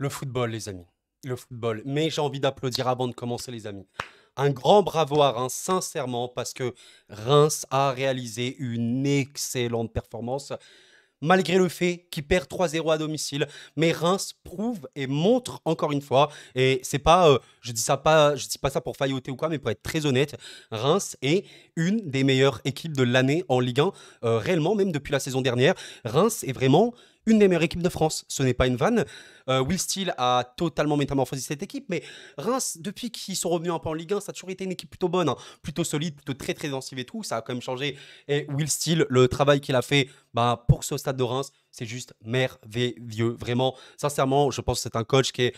Le football, les amis. Le football. Mais j'ai envie d'applaudir avant de commencer, les amis. Un grand bravo à Reims, sincèrement, parce que Reims a réalisé une excellente performance, malgré le fait qu'il perd 3-0 à domicile. Mais Reims prouve et montre encore une fois, et c'est pas, je dis pas ça pour failloter ou quoi, mais pour être très honnête, Reims est une des meilleures équipes de l'année en Ligue 1, réellement, même depuis la saison dernière. Reims est vraiment une des meilleures équipes de France. Ce n'est pas une vanne. Will Steele a totalement métamorphosé cette équipe, mais Reims, depuis qu'ils sont revenus un peu en Ligue 1, ça a toujours été une équipe plutôt bonne, hein, plutôt solide, plutôt très très défensive et tout. Ça a quand même changé. Et Will Steele, le travail qu'il a fait bah, pour ce stade de Reims, c'est juste merveilleux. Vraiment, sincèrement, je pense que c'est un coach qui est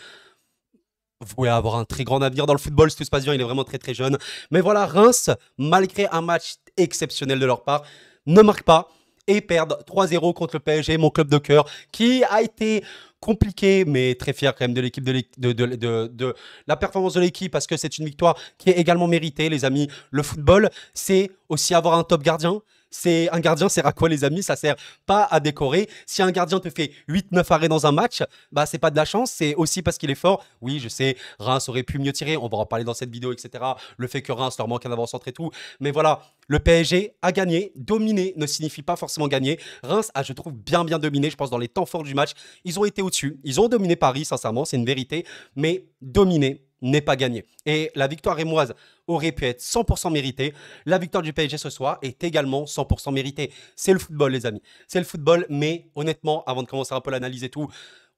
voué à avoir un très grand avenir dans le football si tout se passe bien. Il est vraiment très très jeune. Mais voilà, Reims, malgré un match exceptionnel de leur part, ne marque pas et perdent 3-0 contre le PSG, mon club de cœur, qui a été compliqué, mais très fier quand même de l'équipe, de la performance de l'équipe, parce que c'est une victoire qui est également méritée, les amis. Le football, c'est aussi avoir un top gardien. C'est un gardien sert à quoi, les amis? Ça sert pas à décorer. Si un gardien te fait 8-9 arrêts dans un match, bah c'est pas de la chance, c'est aussi parce qu'il est fort. Oui, je sais, Reims aurait pu mieux tirer, on va en parler dans cette vidéo, etc. Le fait que Reims leur manque un avant-centre et tout. Mais voilà, le PSG a gagné. Dominer ne signifie pas forcément gagner. Reims a, je trouve, bien dominé, je pense, dans les temps forts du match. Ils ont été au-dessus. Ils ont dominé Paris, sincèrement, c'est une vérité. Mais dominer n'est pas gagné. Et la victoire rémoise aurait pu être 100% méritée. La victoire du PSG ce soir est également 100% méritée. C'est le football, les amis. C'est le football, mais honnêtement, avant de commencer un peu l'analyse et tout,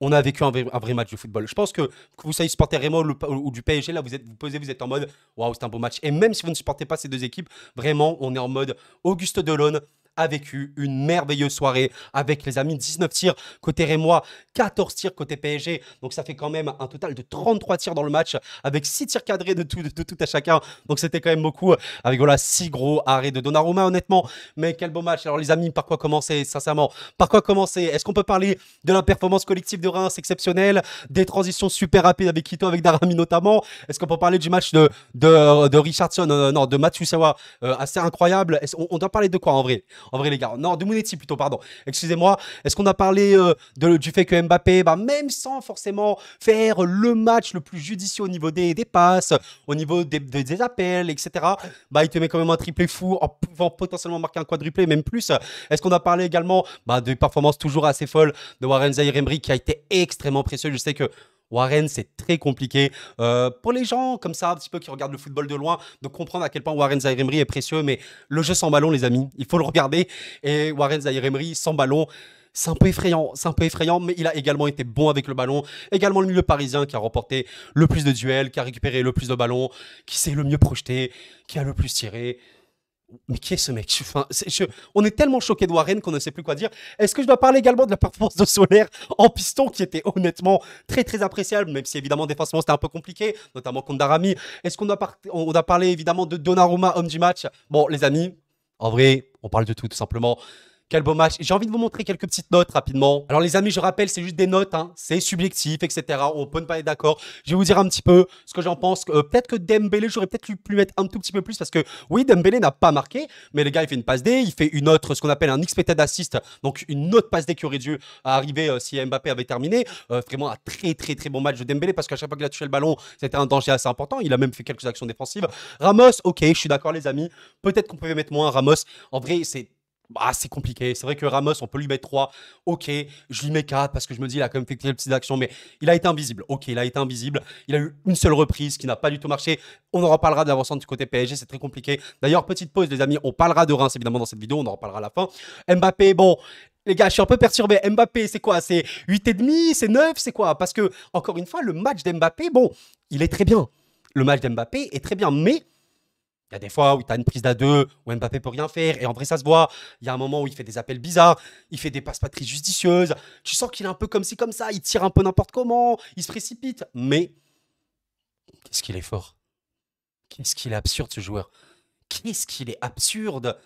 on a vécu un vrai match de football. Je pense que vous soyez supporter Rémo ou du PSG, là, vous êtes en mode waouh, c'est un beau match. Et même si vous ne supportez pas ces deux équipes, vraiment, on est en mode Auguste Delon a vécu une merveilleuse soirée avec les amis. 19 tirs côté Rémois, 14 tirs côté PSG. Donc ça fait quand même un total de 33 tirs dans le match avec 6 tirs cadrés de tout à chacun. Donc c'était quand même beaucoup avec voilà 6 gros arrêts de Donnarumma, honnêtement. Mais quel beau match. Alors les amis, par quoi commencer, sincèrement? Par quoi commencer? Est-ce qu'on peut parler de la performance collective de Reims exceptionnelle, des transitions super rapides avec Quito, avec Darami notamment? Est-ce qu'on peut parler du match de Richardson, non, de Matsusawa, assez incroyable? On doit parler de quoi en vrai? En vrai, les gars. Non, de Mounetti plutôt, pardon. Excusez-moi. Est-ce qu'on a parlé du fait que Mbappé, bah, même sans forcément faire le match le plus judicieux au niveau des passes, au niveau des appels, etc., bah, il te met quand même un triplé fou en pouvant potentiellement marquer un quadruplé, même plus. Est-ce qu'on a parlé également bah, de performances toujours assez folles de Warren Zaïre-Emery qui a été extrêmement précieux? Je sais que Warren, c'est très compliqué pour les gens comme ça, un petit peu qui regardent le football de loin, de comprendre à quel point Warren Zaïre-Emery est précieux. Mais le jeu sans ballon, les amis, il faut le regarder. Et Warren Zaïre-Emery sans ballon, c'est un peu effrayant, mais il a également été bon avec le ballon. Également le milieu parisien qui a remporté le plus de duels, qui a récupéré le plus de ballons, qui s'est le mieux projeté, qui a le plus tiré. Mais qui est ce mec? Enfin, on est tellement choqué de Warren qu'on ne sait plus quoi dire. Est-ce que je dois parler également de la performance de Solaire en piston qui était honnêtement très très appréciable, même si évidemment défensivement c'était un peu compliqué, notamment contre Darami. Est-ce qu'on doit parler évidemment de Donnarumma, homme du match? Bon, les amis, en vrai, on parle de tout simplement. Quel beau match. J'ai envie de vous montrer quelques petites notes rapidement. Alors les amis, je rappelle, c'est juste des notes, hein. C'est subjectif, etc. On peut ne pas être d'accord. Je vais vous dire un petit peu ce que j'en pense. Peut-être que Dembélé, j'aurais peut-être pu mettre un tout petit peu plus parce que oui, Dembélé n'a pas marqué, mais le gars, il fait une passe D, il fait une autre, ce qu'on appelle un expected assist, donc une autre passe D qui aurait dû arriver si Mbappé avait terminé. Vraiment un très très très bon match de Dembélé parce qu'à chaque fois qu'il a touché le ballon, c'était un danger assez important. Il a même fait quelques actions défensives. Ramos, ok, je suis d'accord les amis. Peut-être qu'on pouvait mettre moins Ramos. En vrai, c'est compliqué. C'est vrai que Ramos, on peut lui mettre 3. Ok, je lui mets 4 parce que je me dis, il a quand même fait quelques petites actions, mais il a été invisible. Ok, il a été invisible. Il a eu une seule reprise qui n'a pas du tout marché. On en reparlera de l'avancement du côté PSG, c'est très compliqué. D'ailleurs, petite pause, les amis, on parlera de Reims évidemment dans cette vidéo, on en reparlera à la fin. Mbappé, bon. Les gars, je suis un peu perturbé. Mbappé, c'est quoi? C'est 8,5? C'est 9? C'est quoi? Parce que, encore une fois, le match d'Mbappé, bon, il est très bien. Le match d'Mbappé est très bien, mais il y a des fois où tu as une prise d'à deux, où Mbappé peut rien faire, et en vrai, ça se voit. Il y a un moment où il fait des appels bizarres, il fait des passes pas très judicieuses. Tu sens qu'il est un peu comme ci, comme ça, il tire un peu n'importe comment, il se précipite. Mais qu'est-ce qu'il est fort. Qu'est-ce qu'il est absurde, ce joueur. Qu'est-ce qu'il est absurde.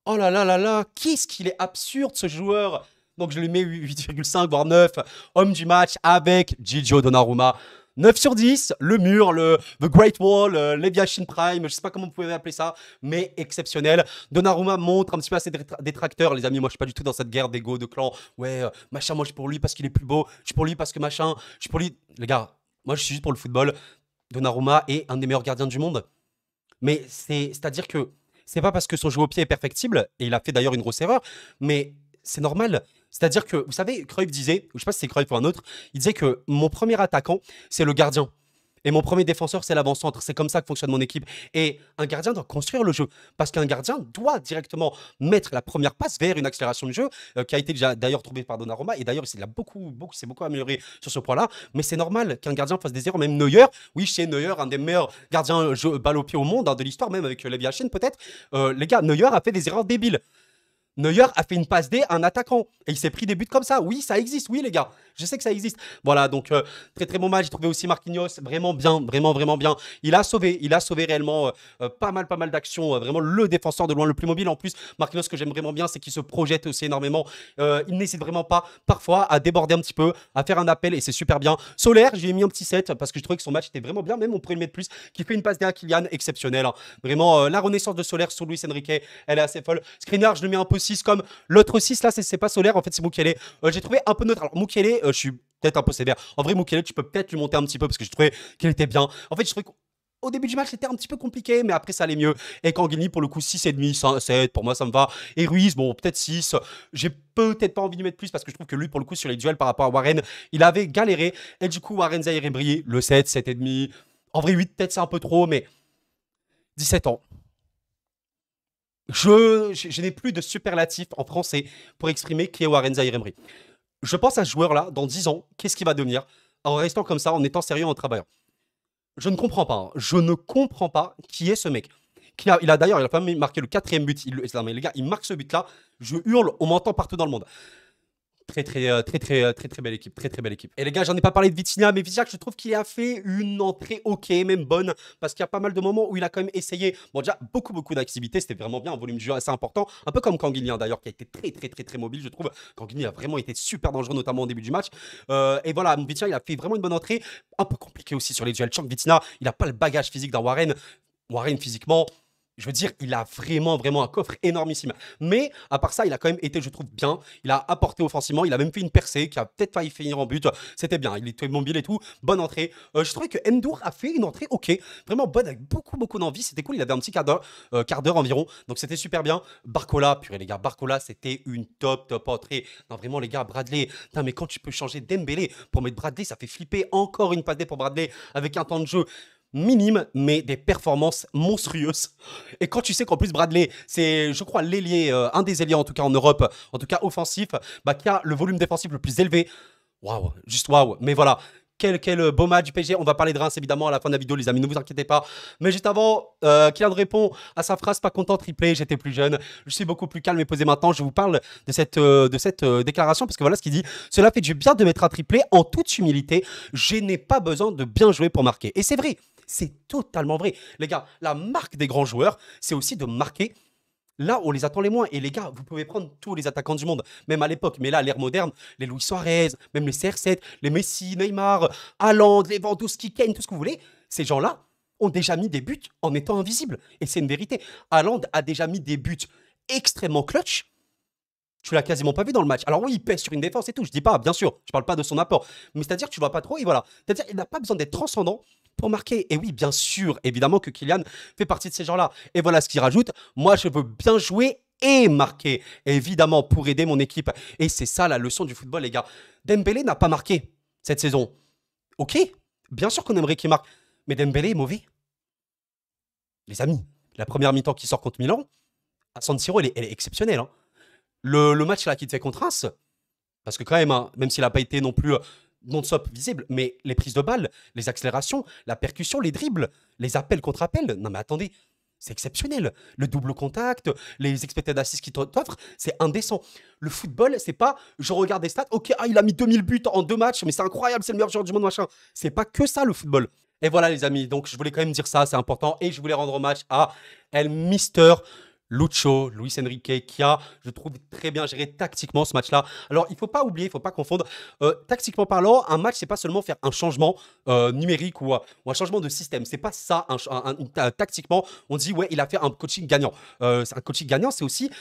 Oh là là là là, qu'est-ce qu'il est absurde, ce joueur. Donc je lui mets 8,5 voire 9. Homme du match avec Gigio Donnarumma. 9 sur 10, le mur, The Great Wall, Leviathan Prime, je sais pas comment vous pouvez appeler ça, mais exceptionnel. Donnarumma montre un petit peu à ses détracteurs, les amis, moi je suis pas du tout dans cette guerre d'ego, de clan. Ouais, machin, moi je suis pour lui parce qu'il est plus beau, je suis pour lui parce que machin, je suis pour lui. Les gars, moi je suis juste pour le football. Donnarumma est un des meilleurs gardiens du monde. Mais c'est-à-dire que c'est pas parce que son jeu au pied est perfectible, et il a fait d'ailleurs une grosse erreur, mais c'est normal. C'est-à-dire que, vous savez, Cruyff disait, ou je sais pas si c'est Cruyff ou un autre, il disait que mon premier attaquant, c'est le gardien. Et mon premier défenseur, c'est l'avant-centre. C'est comme ça que fonctionne mon équipe. Et un gardien doit construire le jeu. Parce qu'un gardien doit directement mettre la première passe vers une accélération du jeu, qui a été déjà d'ailleurs trouvée par Donnarumma. Et d'ailleurs, il a s'est beaucoup amélioré sur ce point-là. Mais c'est normal qu'un gardien fasse des erreurs. Même Neuer, oui, chez Neuer, un des meilleurs gardiens balle au pied au monde, hein, de l'histoire, même avec Levi Yashin peut-être. Les gars, Neuer a fait des erreurs débiles. Neuer a fait une passe D à un attaquant. Et il s'est pris des buts comme ça. Oui, ça existe. Oui, les gars. Je sais que ça existe. Voilà, donc très très bon match. J'ai trouvé aussi Marquinhos vraiment bien. Vraiment, vraiment bien. Il a sauvé réellement pas mal d'actions. Vraiment le défenseur de loin le plus mobile. En plus, Marquinhos, ce que j'aime vraiment bien, c'est qu'il se projette aussi énormément. Il n'hésite vraiment pas, parfois, à déborder un petit peu, à faire un appel. Et c'est super bien. Solaire, j'ai mis un petit 7 parce que je trouvais que son match était vraiment bien. Même on pourrait le mettre plus. Qui fait une passe D à Kylian exceptionnelle. Hein. Vraiment, la renaissance de Solaire sous Luis Enrique, elle est assez folle. Skriniar, je le mets un peu 6 comme l'autre 6 là, c'est pas Solaire, en fait c'est Mukiele. J'ai trouvé un peu neutre. Alors Mukiele, je suis peut-être un peu sévère. En vrai, Mukiele, tu peux peut-être lui monter un petit peu parce que je trouvais qu'il était bien. En fait, je trouvais qu'au début du match, c'était un petit peu compliqué, mais après, ça allait mieux. Et Kangini, pour le coup, 6,5, 7, pour moi, ça me va. Et Ruiz, bon, peut-être 6. J'ai peut-être pas envie de mettre plus parce que je trouve que lui, pour le coup, sur les duels par rapport à Warren, il avait galéré. Et du coup, Warren Zaïre brillé. Le 7, 7,5. En vrai, 8, peut-être c'est un peu trop, mais 17 ans. Je n'ai plus de superlatif en français pour exprimer qui est Warren Zaïre Emery. Je pense à ce joueur-là, dans 10 ans, qu'est-ce qu'il va devenir en restant comme ça, en étant sérieux, en travaillant. Je ne comprends pas. Hein. Je ne comprends pas qui est ce mec. Il a d'ailleurs, il a pas marqué le 4e but. Non, mais les gars, il marque ce but-là. Je hurle, on m'entend partout dans le monde. Très belle équipe. Très belle équipe. Et les gars, j'en ai pas parlé de Vitinha, mais Vitinha, je trouve qu'il a fait une entrée ok, même bonne, parce qu'il y a pas mal de moments où il a quand même essayé. Bon, déjà, beaucoup d'activités, c'était vraiment bien, un volume de jeu assez important. Un peu comme Kangini, d'ailleurs, qui a été très mobile, je trouve. Kangini a vraiment été super dangereux, notamment au début du match. Et voilà, Vitinha, il a fait vraiment une bonne entrée. Un peu compliqué aussi sur les duels. Chang Vitinha, il a pas le bagage physique d'un Warren. Warren, physiquement, je veux dire, il a vraiment un coffre énormissime. Mais à part ça, il a quand même été, je trouve, bien. Il a apporté offensivement. Il a même fait une percée qui a peut-être failli finir en but. C'était bien. Il était mobile et tout. Bonne entrée. Je trouvais que Ndour a fait une entrée ok. Vraiment bonne, avec beaucoup d'envie. C'était cool. Il avait un petit quart d'heure environ. Donc c'était super bien. Barcola, purée les gars. Barcola, c'était une top entrée. Non, vraiment, les gars, Bradley. Putain, mais quand tu peux changer Dembélé pour mettre Bradley, ça fait flipper. Encore une passe D pour Bradley avec un temps de jeu minime, mais des performances monstrueuses. Et quand tu sais qu'en plus Bradley, c'est, je crois, l'ailier, un des ailiers en tout cas en Europe, en tout cas offensif, bah, qui a le volume défensif le plus élevé. Waouh, juste waouh. Mais voilà, quel beau match du PSG. On va parler de Reims évidemment à la fin de la vidéo, les amis, ne vous inquiétez pas. Mais juste avant, Kylian répond à sa phrase pas content, triplé, j'étais plus jeune. Je suis beaucoup plus calme et posé maintenant. Je vous parle de cette déclaration parce que voilà ce qu'il dit. Cela fait du bien de mettre un triplé en toute humilité. Je n'ai pas besoin de bien jouer pour marquer. Et c'est vrai. C'est totalement vrai. Les gars, la marque des grands joueurs, c'est aussi de marquer là où on les attend les moins. Et les gars, vous pouvez prendre tous les attaquants du monde, même à l'époque. Mais là, à l'ère moderne, les Luis Suarez, même les CR7, les Messi, Neymar, Haaland, Lewandowski, Kane, tout ce que vous voulez, ces gens-là ont déjà mis des buts en étant invisibles. Et c'est une vérité. Haaland a déjà mis des buts extrêmement clutch. Tu l'as quasiment pas vu dans le match. Alors oui, il pèse sur une défense et tout. Je dis pas, bien sûr, je parle pas de son apport. Mais c'est-à-dire que tu vois pas trop et voilà. C'est-à-dire qu'il n'a pas besoin d'être transcendant pour marquer. Et oui, bien sûr, évidemment que Kylian fait partie de ces gens-là. Et voilà ce qu'il rajoute. Moi, je veux bien jouer et marquer. Évidemment, pour aider mon équipe. Et c'est ça la leçon du football, les gars. Dembélé n'a pas marqué cette saison. Ok, bien sûr qu'on aimerait qu'il marque. Mais Dembélé est mauvais. Les amis, la première mi-temps qui sort contre Milan, à San Siro, elle est exceptionnelle. Hein. Le match là qui te fait contre Reims, parce que quand même, hein, même s'il n'a pas été non plus non-stop visible, mais les prises de balles, les accélérations, la percussion, les dribbles, les appels contre appels, non mais attendez, c'est exceptionnel. Le double contact, les expected assists qu'il t'offre, c'est indécent. Le football, c'est pas je regarde des stats, ok, ah, il a mis 2000 buts en 2 matchs, mais c'est incroyable, c'est le meilleur joueur du monde, machin. C'est pas que ça le football. Et voilà les amis, donc je voulais quand même dire ça, c'est important. Et je voulais rendre hommage à El Mister Lucho, Luis Enrique, qui a, je trouve, très bien géré tactiquement ce match-là. Alors, il ne faut pas oublier, il ne faut pas confondre. Tactiquement parlant, un match, c'est pas seulement faire un changement numérique ou un changement de système. C'est pas ça. Tactiquement, on dit, ouais, il a fait un coaching gagnant. Un coaching gagnant, c'est aussi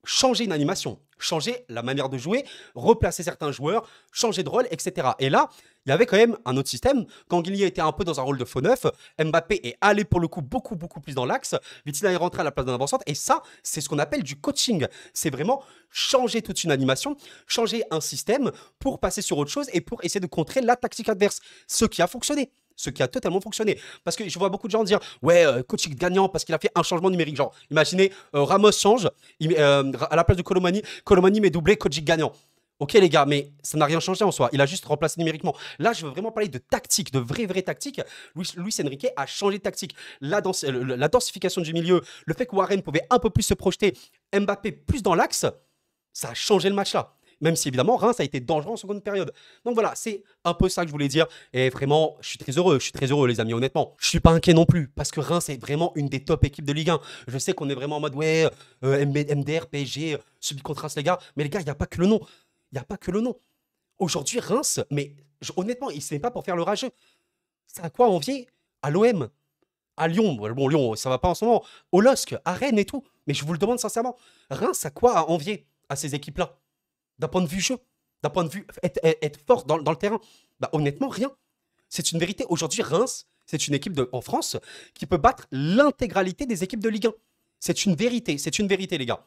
changer une animation, changer la manière de jouer, replacer certains joueurs, changer de rôle, etc. Et là, il y avait quand même un autre système. Quand Guilherme était un peu dans un rôle de faux neuf, Mbappé est allé pour le coup beaucoup, beaucoup plus dans l'axe. Vitinha est rentré à la place d'un avant-centre. Et ça, c'est ce qu'on appelle du coaching. C'est vraiment changer toute une animation, changer un système pour passer sur autre chose et pour essayer de contrer la tactique adverse. Ce qui a fonctionné. Ce qui a totalement fonctionné. Parce que je vois beaucoup de gens dire ouais, coaching gagnant parce qu'il a fait un changement numérique. Genre, imaginez, Ramos change, à la place de Colomani, Colomani met doublé, coaching gagnant. Ok les gars, mais ça n'a rien changé en soi. Il a juste remplacé numériquement. Là, je veux vraiment parler de tactique, de vraie tactique. Luis Enrique a changé de tactique. La densification du milieu, le fait que Warren pouvait un peu plus se projeter, Mbappé plus dans l'axe, ça a changé le match là. Même si évidemment Reims a été dangereux en seconde période. Donc voilà, c'est un peu ça que je voulais dire. Et vraiment, je suis très heureux les amis, honnêtement. Je suis pas inquiet non plus, parce que Reims est vraiment une des top équipes de Ligue 1. Je sais qu'on est vraiment en mode, ouais, MDR, PSG, subi contre Reims les gars. Mais les gars, il n'y a pas que le nom. Il n'y a pas que le nom. Aujourd'hui, Reims, mais honnêtement, il ne pas pour faire le rageux. C'est à quoi envier à l'OM, à Lyon. Bon, Lyon, ça va pas en ce moment. Au LOSC, à Rennes et tout. Mais je vous le demande sincèrement. Reims, à quoi envier à ces équipes-là? D'un point de vue jeu, d'un point de vue être fort dans le terrain. Bah, honnêtement, rien. C'est une vérité. Aujourd'hui, Reims, c'est une équipe en France qui peut battre l'intégralité des équipes de Ligue 1. C'est une vérité, les gars.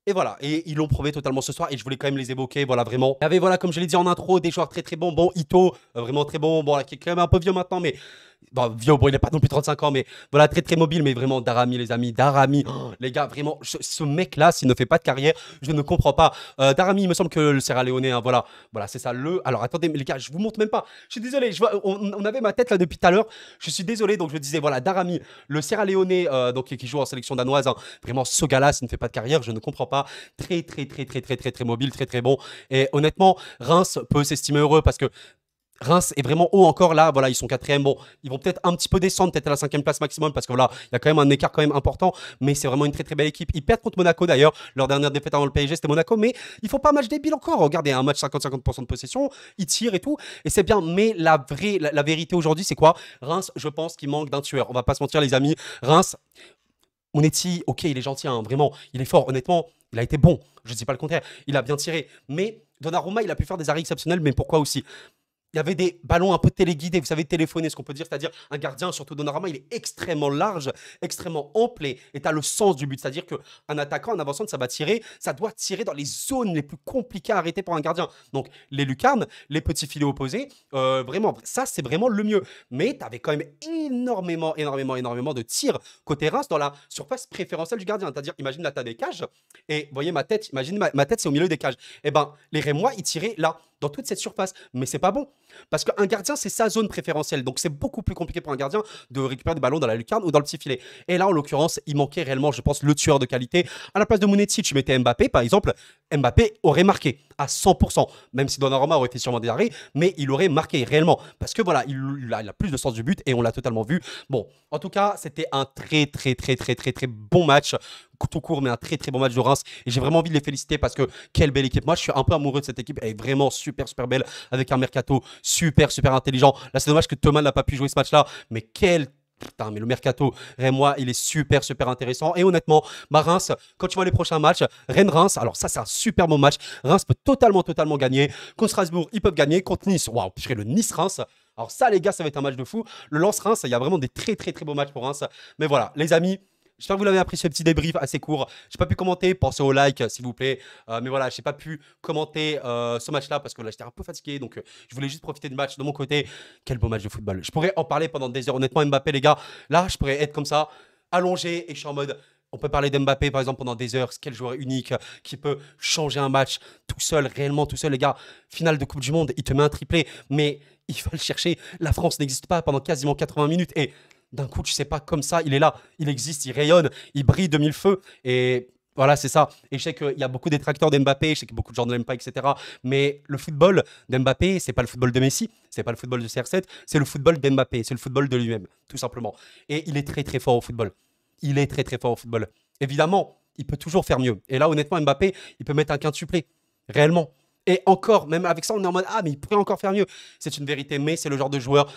Et voilà, et ils l'ont prouvé totalement ce soir, et je voulais quand même les évoquer, voilà, vraiment. Il y avait, voilà, comme je l'ai dit en intro, des joueurs très bons. Bon, Ito, vraiment très bon, bon, là, qui est quand même un peu vieux maintenant, mais... Bon, vieux, bon, il n'a pas non plus 35 ans, mais voilà, très mobile, mais vraiment, Darami, les amis, Darami, oh, les gars, vraiment, ce mec-là, s'il ne fait pas de carrière, je ne comprends pas. Darami, il me semble que le Sierra Leone, hein, voilà, c'est ça, Alors, attendez, les gars, je vous montre même pas, je suis désolé, on avait ma tête là depuis tout à l'heure, je suis désolé, donc je disais, voilà, Darami, le Sierra Leone, donc, qui joue en sélection danoise, hein, vraiment, ce gars-là, s'il ne fait pas de carrière, je ne comprends pas, très mobile, très bon, et honnêtement, Reims peut s'estimer heureux parce que Reims est vraiment haut encore là, voilà, ils sont quatrième. Bon, ils vont peut-être un petit peu descendre, peut-être à la 5e place maximum, parce que voilà, il y a quand même un écart quand même important, mais c'est vraiment une très belle équipe. Ils perdent contre Monaco d'ailleurs, leur dernière défaite avant le PSG, c'était Monaco, mais ils font pas un match débile encore. Regardez, un match 50-50% de possession, ils tirent et tout, et c'est bien, mais la vérité aujourd'hui, c'est quoi? Reims, je pense qu'il manque d'un tueur. On va pas se mentir, les amis. Reims, Monetti, ok, il est gentil, hein, vraiment, il est fort, honnêtement, il a été bon, je ne dis pas le contraire, il a bien tiré, mais Donnarumma, il a pu faire des arrêts exceptionnels, mais pourquoi aussi? Il y avait des ballons un peu téléguidés, vous savez, téléphonés, ce qu'on peut dire, c'est-à-dire un gardien, surtout Donnarumma, il est extrêmement large, extrêmement ample et tu as le sens du but. C'est-à-dire qu'un attaquant, un avançant, ça doit tirer dans les zones les plus compliquées à arrêter pour un gardien. Donc, les lucarnes, les petits filets opposés, vraiment, ça, c'est vraiment le mieux. Mais tu avais quand même énormément de tirs côté Reims dans la surface préférentielle du gardien. C'est-à-dire, imagine là, tu as des cages et vous voyez ma tête, imagine ma tête, c'est au milieu des cages. Eh ben, les Rémois, ils tiraient là, dans toute cette surface. Mais c'est pas bon. Parce qu'un gardien, c'est sa zone préférentielle. Donc, c'est beaucoup plus compliqué pour un gardien de récupérer des ballons dans la lucarne ou dans le petit filet. Et là, en l'occurrence, il manquait réellement, je pense, le tueur de qualité. À la place de Monetti, tu mettais Mbappé, par exemple. Mbappé aurait marqué à 100%. Même si Donnarumma aurait fait sûrement des arrêts, mais il aurait marqué réellement. Parce que voilà, il a plus de sens du but et on l'a totalement vu. Bon, en tout cas, c'était un très bon match. Tout court, mais un très bon match de Reims. Et j'ai vraiment envie de les féliciter parce que quelle belle équipe. Moi, je suis un peu amoureux de cette équipe. Elle est vraiment super belle avec un mercato super intelligent. Là, c'est dommage que Thomas n'a pas pu jouer ce match-là. Mais putain, mais le mercato, Rennes-moi, il est super intéressant. Et honnêtement, Reims, quand tu vois les prochains matchs, Rennes-Reims, alors ça, c'est un super bon match. Reims peut totalement gagner. Contre Strasbourg, ils peuvent gagner. Contre Nice, waouh, je ferai le Nice-Reims. Alors ça, les gars, ça va être un match de fou. Le Lens-Reims, il y a vraiment des très beaux matchs pour Reims. Mais voilà, les amis. J'espère que vous l'avez apprécié, ce petit débrief assez court. J'ai pas pu commenter, pensez au like s'il vous plaît. Mais voilà, j'ai pas pu commenter ce match-là parce que là j'étais un peu fatigué. Donc je voulais juste profiter du match de mon côté. Quel beau match de football. Je pourrais en parler pendant des heures. Honnêtement, Mbappé, les gars, là je pourrais être comme ça, allongé et je suis en mode. On peut parler d'Mbappé par exemple pendant des heures. Quel joueur unique qui peut changer un match tout seul, réellement tout seul, les gars. Finale de Coupe du Monde, il te met un triplé, mais il faut le chercher. La France n'existe pas pendant quasiment 80 minutes et d'un coup, tu sais pas, comme ça, il est là, il existe, il rayonne, il brille de mille feux. Et voilà, c'est ça. Et je sais qu'il y a beaucoup de détracteurs d'Mbappé, je sais que beaucoup de gens ne l'aiment pas, etc. Mais le football d'Mbappé, c'est pas le football de Messi, c'est pas le football de CR7, c'est le football d'Mbappé, c'est le football de lui-même, tout simplement. Et il est très fort au football. Il est très fort au football. Évidemment, il peut toujours faire mieux. Et là, honnêtement, Mbappé, il peut mettre un quintuplé, réellement. Et encore, même avec ça, on est en mode, ah, mais il pourrait encore faire mieux. C'est une vérité, mais c'est le genre de joueur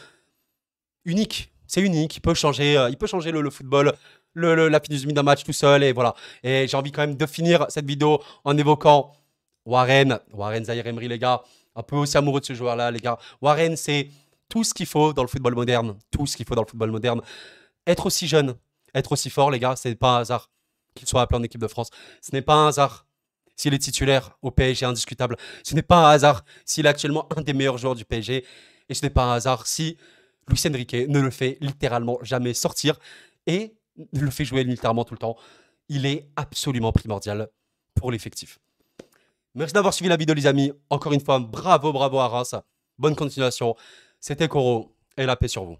unique. C'est unique, il peut changer le football, la philosophie d'un match tout seul, et voilà. Et j'ai envie quand même de finir cette vidéo en évoquant Warren Zaïre-Emery, les gars. Un peu aussi amoureux de ce joueur-là, les gars. Warren, c'est tout ce qu'il faut dans le football moderne. Tout ce qu'il faut dans le football moderne. Être aussi jeune, être aussi fort, les gars, c'est pas un hasard qu'il soit appelé en équipe de France. Ce n'est pas un hasard s'il est titulaire au PSG indiscutable. Ce n'est pas un hasard s'il est actuellement un des meilleurs joueurs du PSG. Et ce n'est pas un hasard si Luis Enrique ne le fait littéralement jamais sortir et le fait jouer littéralement tout le temps. Il est absolument primordial pour l'effectif. Merci d'avoir suivi la vidéo, les amis. Encore une fois, bravo à Reims. Bonne continuation. C'était Koro et la paix sur vous.